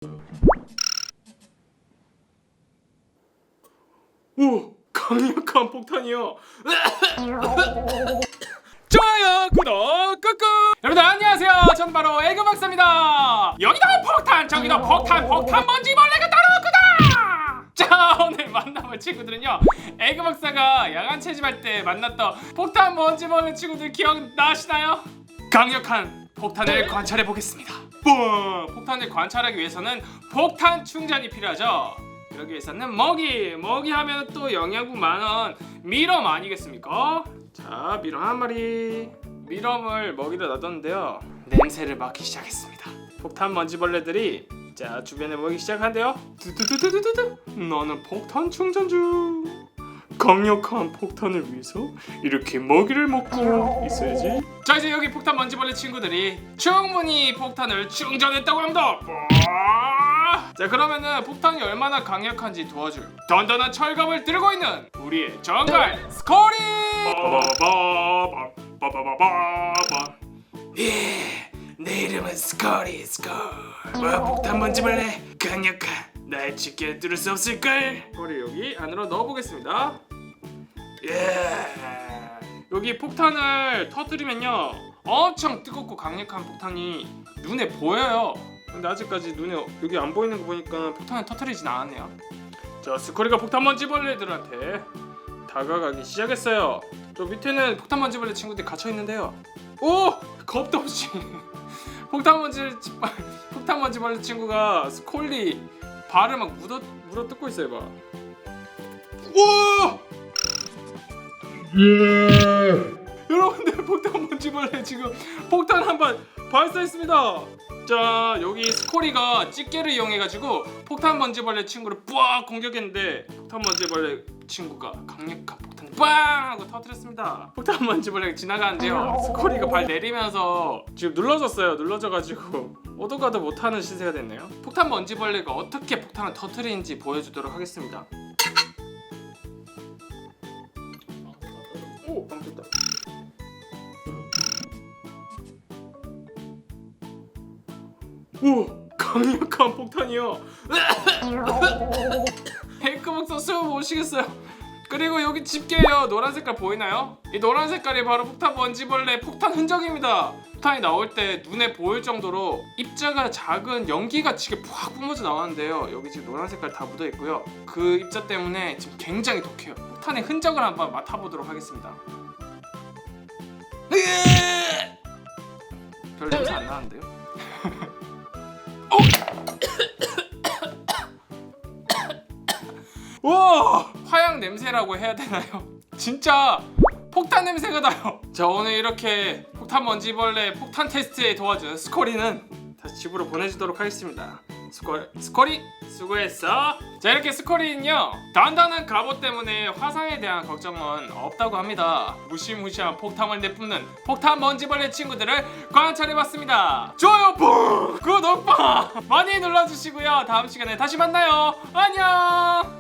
오, 강력한 폭탄이요. 좋아요, 구독 꾹꾹. 여러분들 안녕하세요. 전 바로 에그 박사입니다. 여기도 폭탄, 저기도 폭탄, 먼지벌레가 따라오구나. 자, 오늘 만나볼 친구들은요, 에그 박사가 야간 채집할 때 만났던 폭탄 먼지벌레 친구들 기억나시나요? 강력한 폭탄을 관찰해 보겠습니다. 폭탄을 관찰하기 위해서는 폭탄 충전이 필요하죠. 그러기 위해서는 먹이 하면 또 영양분 많은 미럼 아니겠습니까? 자, 미럼 한 마리. 미럼을 먹이로 놔뒀는데요, 냄새를 맡기 시작했습니다. 폭탄 먼지벌레들이 자 주변에 모이기 시작한대요. 두두두두두두. 나는 폭탄 충전 중. 강력한 폭탄을 위해서 이렇게 먹이를 먹고 있어야지. 자, 이제 여기 폭탄 먼지벌레 친구들이 충분히 폭탄을 충전했다고 합니다. 자, 그러면은 폭탄이 얼마나 강력한지 도와줄 던던한 철갑을 들고 있는 우리의 정갈 스코리. 예, 내 이름은 스코리. 폭탄 먼지벌레 강력한 나의 집게를 뚫을 수 없을걸. 스코리 여기 안으로 넣어보겠습니다. 예, 여기 폭탄을 터뜨리면요, 엄청 뜨겁고 강력한 폭탄이 눈에 보여요. 근데 아직까지 눈에 여기 안 보이는 거 보니까 폭탄을 터뜨리진 않았네요. 자, 스코리가 폭탄 먼지벌레들한테 다가가기 시작했어요. 저 밑에는 폭탄 먼지벌레 친구들이 갇혀 있는데요. 오! 겁도 없이 폭탄 먼지벌레 친구가 스콜리 발을 막 물어 뜯고 있어요, 봐. 우와! 여러분들, 폭탄 먼지벌레 지금 폭탄 한 발 발사했습니다. 자, 여기 스코리가 집게를 이용해가지고 폭탄 먼지벌레 친구를 뿌악 공격했는데 폭탄 먼지벌레 친구가 강력한 폭탄을 빵 하고 터뜨렸습니다. 폭탄 먼지벌레가 지나가는데요, 스코리가 발 내리면서 지금 눌러져가지고 오도 가도 못하는 신세가 됐네요. 폭탄 먼지벌레가 어떻게 폭탄을 터뜨리는지 보여주도록 하겠습니다. 오, 깜짝이야. 오, 강력한 폭탄이요. 에그 박사 숨 못 쉬겠어요. 그리고 여기 집게예요. 노란 색깔 보이나요? 이 노란 색깔이 바로 폭탄 먼지벌레 폭탄 흔적입니다. 폭탄이 나올 때 눈에 보일 정도로 입자가 작은 연기가 지게 푹 뿜어져 나왔는데요, 여기 지금 노란 색깔 다 묻어 있고요. 그 입자 때문에 지금 굉장히 독해요. 폭탄의 흔적을 한번 맡아보도록 하겠습니다. 별 냄새 안 나는데요? 와, 화약 냄새라고 해야 되나요? 진짜 폭탄 냄새가 나요. 자, 오늘 이렇게 폭탄 먼지벌레 폭탄 테스트에 도와준 스코리는 다시 집으로 보내주도록 하겠습니다. 스코리 수고했어. 자, 이렇게 스코리는요, 단단한 갑옷 때문에 화상에 대한 걱정은 없다고 합니다. 무시무시한 폭탄을 내뿜는 폭탄 먼지벌레 친구들을 관찰해봤습니다. 좋아요, 구독 많이 눌러주시고요. 다음 시간에 다시 만나요. 안녕.